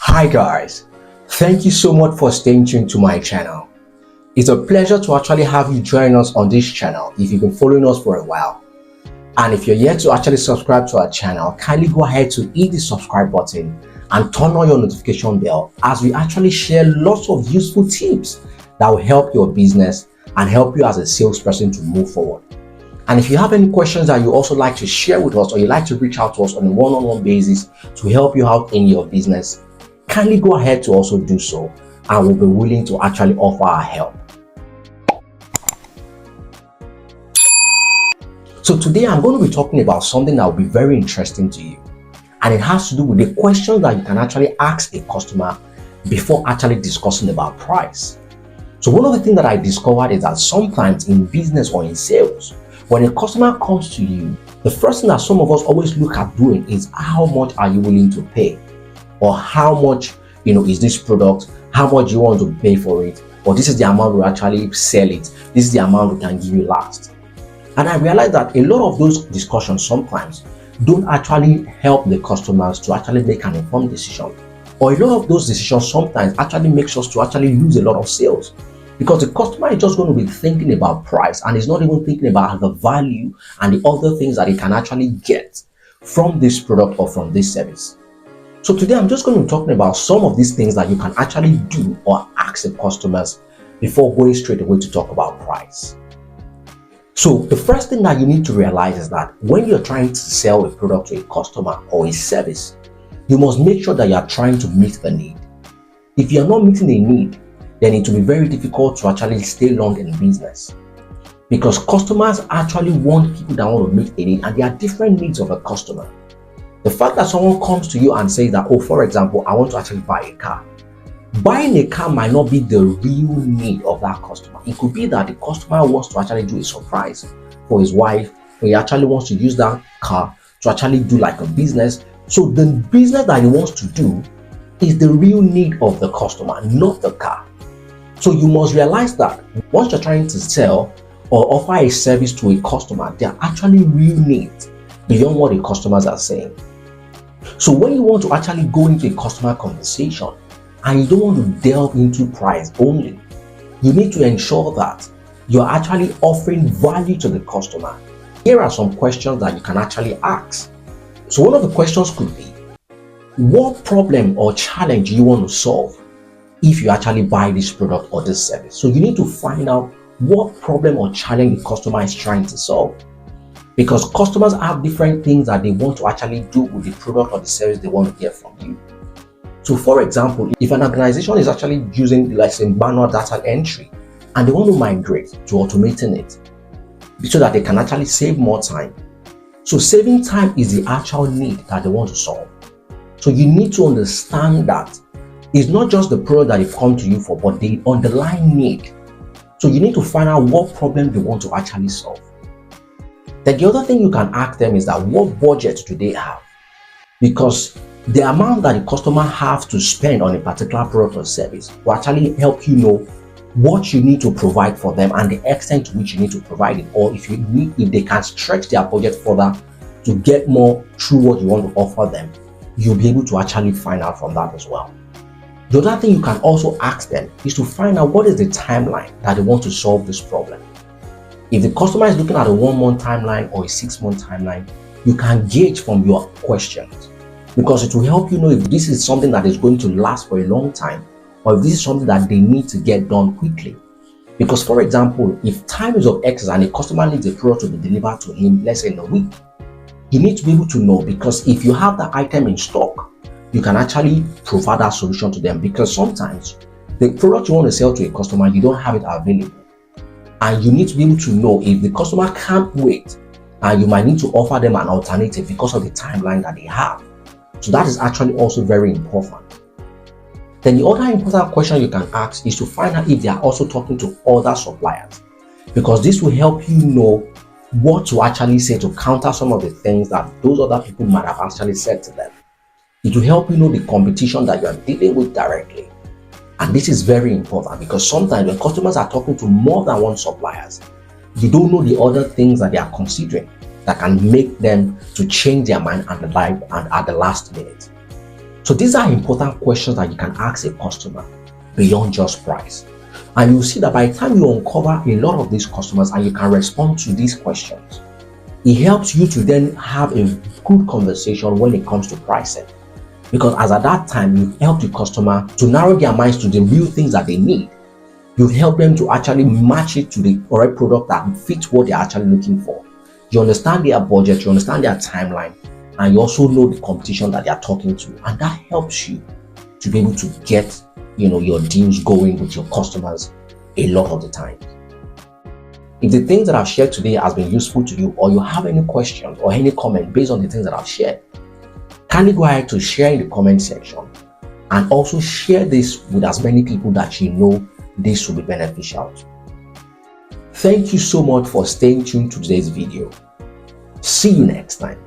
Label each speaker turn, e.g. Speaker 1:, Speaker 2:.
Speaker 1: Hi guys, thank you so much for staying tuned to my channel. It's a pleasure to actually have you join us on this channel if you've been following us for a while. And if you're yet to actually subscribe to our channel, kindly go ahead to hit the subscribe button and turn on your notification bell as we actually share lots of useful tips that will help your business and help you as a salesperson to move forward. And if you have any questions that you also like to share with us, or you'd like to reach out to us on a one-on-one basis to help you out in your business, kindly go ahead to also do so, and we'll be willing to actually offer our help. So today I'm going to be talking about something that will be very interesting to you, and it has to do with the questions that you can actually ask a customer before actually discussing about price. So one of the things that I discovered is that sometimes in business or in sales, when a customer comes to you, the first thing that some of us always look at doing is how much are you willing to pay, or how much is this product, how much you want to pay for it, or this is the amount we actually sell it, this is the amount we can give you last. And I realized that a lot of those discussions sometimes don't actually help the customers to actually make an informed decision, or a lot of those decisions sometimes actually makes us to actually lose a lot of sales, because the customer is just going to be thinking about price and is not even thinking about the value and the other things that he can actually get from this product or from this service. So today I'm just going to be talking about some of these things that you can actually do or ask the customers before going straight away to talk about price. So the first thing that you need to realize is that when you're trying to sell a product to a customer or a service, you must make sure that you are trying to meet the need. If you're not meeting a need, then it will be very difficult to actually stay long in business, because customers actually want people that want to meet a need, and there are different needs of a customer. The fact that someone comes to you and says that, oh, for example, I want to actually buy a car. Buying a car might not be the real need of that customer. It could be that the customer wants to actually do a surprise for his wife, or he actually wants to use that car to actually do like a business. So the business that he wants to do is the real need of the customer, not the car. So you must realize that once you're trying to sell or offer a service to a customer, there are actually real needs beyond what the customers are saying. So when you want to actually go into a customer conversation and you don't want to delve into price only, you need to ensure that you're actually offering value to the customer. Here are some questions that you can actually ask. So one of the questions could be, what problem or challenge do you want to solve if you actually buy this product or this service? So you need to find out what problem or challenge the customer is trying to solve, because customers have different things that they want to actually do with the product or the service they want to get from you. So for example, if an organization is actually using like say manual data entry and they want to migrate to automating it so that they can actually save more time. So saving time is the actual need that they want to solve. So you need to understand that it's not just the product that they've come to you for, but the underlying need. So you need to find out what problem they want to actually solve. Then the other thing you can ask them is that what budget do they have? Because the amount that the customer has to spend on a particular product or service will actually help you know what you need to provide for them and the extent to which you need to provide it, or if they can stretch their budget further to get more through what you want to offer them, you'll be able to actually find out from that as well. The other thing you can also ask them is to find out what is the timeline that they want to solve this problem. If the customer is looking at a 1-month timeline or a 6-month timeline, you can gauge from your questions, because it will help you know if this is something that is going to last for a long time, or if this is something that they need to get done quickly. Because for example, if time is of excess and a customer needs a product to be delivered to him, let's say in a week, you need to be able to know, because if you have that item in stock, you can actually provide that solution to them, because sometimes the product you want to sell to a customer, you don't have it available. And you need to be able to know if the customer can't wait, and you might need to offer them an alternative because of the timeline that they have. So that is actually also very important. Then the other important question you can ask is to find out if they are also talking to other suppliers, because this will help you know what to actually say to counter some of the things that those other people might have actually said to them. It will help you know the competition that you are dealing with directly. And this is very important, because sometimes when customers are talking to more than one suppliers, you don't know the other things that they are considering that can make them to change their mind at the last minute. So these are important questions that you can ask a customer beyond just price. And you'll see that by the time you uncover a lot of these customers and you can respond to these questions, it helps you to then have a good conversation when it comes to pricing. Because as at that time, you've helped the customer to narrow their minds to the real things that they need. You've helped them to actually match it to the correct product that fits what they're actually looking for. You understand their budget, you understand their timeline, and you also know the competition that they are talking to. And that helps you to be able to get your deals going with your customers a lot of the time. If the things that I've shared today has been useful to you, or you have any questions or any comment based on the things that I've shared, kindly go ahead to share in the comment section, and also share this with as many people that you know this will be beneficial to. Thank you so much for staying tuned to today's video. See you next time.